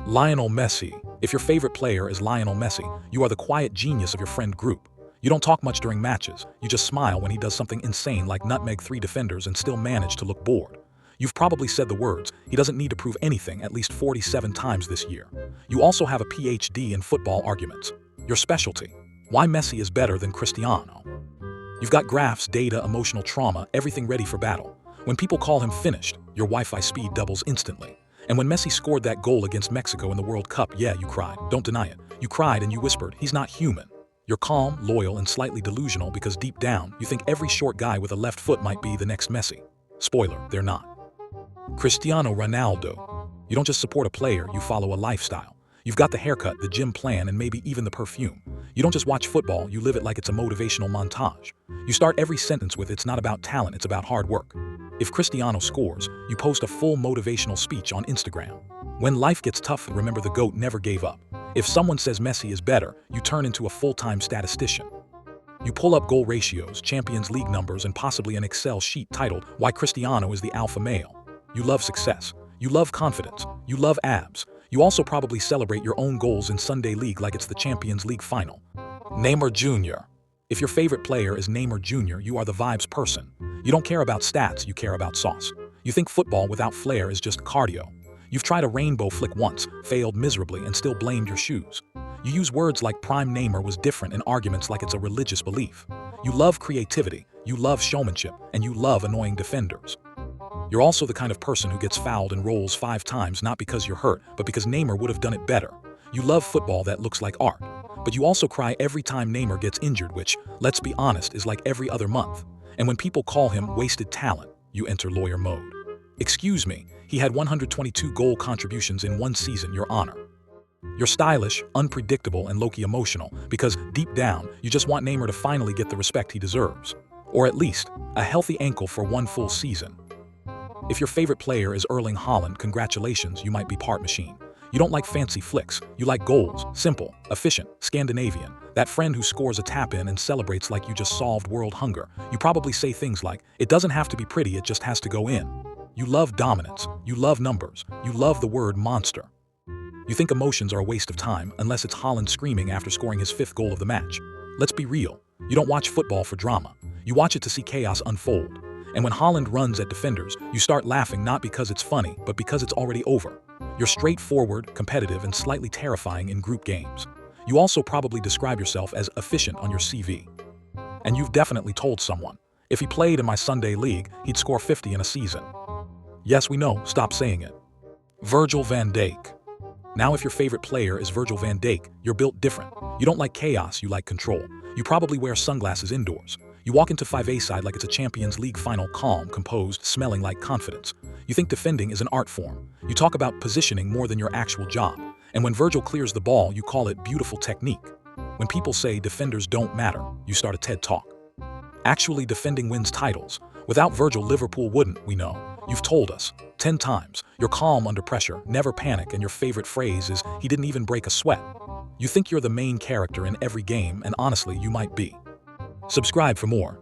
Lionel Messi. If your favorite player is Lionel Messi, you are the quiet genius of your friend group. You don't talk much during matches, you just smile when he does something insane like nutmeg 3 defenders and still manage to look bored. You've probably said the words, he doesn't need to prove anything, at least 47 times this year. You also have a PhD in football arguments. Your specialty. Why Messi is better than Cristiano. You've got graphs, data, emotional trauma, everything ready for battle. When people call him finished, your Wi-Fi speed doubles instantly. And when Messi scored that goal against Mexico in the World Cup, yeah, you cried. Don't deny it. You cried and you whispered, he's not human. You're calm, loyal, and slightly delusional because deep down, you think every short guy with a left foot might be the next Messi. Spoiler, they're not. Cristiano Ronaldo. You don't just support a player, you follow a lifestyle. You've got the haircut, the gym plan, and maybe even the perfume. You don't just watch football, you live it like it's a motivational montage. You start every sentence with, it's not about talent, it's about hard work. If Cristiano scores, you post a full motivational speech on Instagram. When life gets tough, remember the GOAT never gave up. If someone says Messi is better, you turn into a full-time statistician. You pull up goal ratios, Champions League numbers, and possibly an Excel sheet titled, Why Cristiano is the Alpha Male. You love success. You love confidence. You love abs. You also probably celebrate your own goals in Sunday League like it's the Champions League final. Neymar Jr. If your favorite player is Neymar Jr., you are the vibes person. You don't care about stats, you care about sauce. You think football without flair is just cardio. You've tried a rainbow flick once, failed miserably, and still blamed your shoes. You use words like prime Neymar was different in arguments like it's a religious belief. You love creativity, you love showmanship, and you love annoying defenders. You're also the kind of person who gets fouled and rolls 5 times not because you're hurt, but because Neymar would have done it better. You love football that looks like art. But you also cry every time Neymar gets injured, which, let's be honest, is like every other month. And when people call him wasted talent, you enter lawyer mode. Excuse me, he had 122 goal contributions in one season, Your Honor. You're stylish, unpredictable, and low-key emotional because, deep down, you just want Neymar to finally get the respect he deserves. Or at least, a healthy ankle for one full season. If your favorite player is Erling Haaland, congratulations, you might be part machine. You don't like fancy flicks, you like goals, simple, efficient, Scandinavian, that friend who scores a tap-in and celebrates like you just solved world hunger. You probably say things like, it doesn't have to be pretty, it just has to go in. You love dominance, you love numbers, you love the word monster. You think emotions are a waste of time unless it's Haaland screaming after scoring his 5th goal of the match. Let's be real, you don't watch football for drama, you watch it to see chaos unfold. And when Haaland runs at defenders, you start laughing not because it's funny, but because it's already over. You're straightforward, competitive, and slightly terrifying in group games. You also probably describe yourself as efficient on your CV. And you've definitely told someone, if he played in my Sunday League, he'd score 50 in a season. Yes, we know, stop saying it. Virgil van Dijk. Now if your favorite player is Virgil van Dijk, you're built different. You don't like chaos, you like control. You probably wear sunglasses indoors. You walk into 5A-side like it's a Champions League final, calm, composed, smelling like confidence. You think defending is an art form. You talk about positioning more than your actual job. And when Virgil clears the ball, you call it beautiful technique. When people say defenders don't matter, you start a TED Talk. Actually, defending wins titles. Without Virgil, Liverpool wouldn't, we know. You've told us 10 times. You're calm under pressure, never panic, and your favorite phrase is, he didn't even break a sweat. You think you're the main character in every game, and honestly, you might be. Subscribe for more.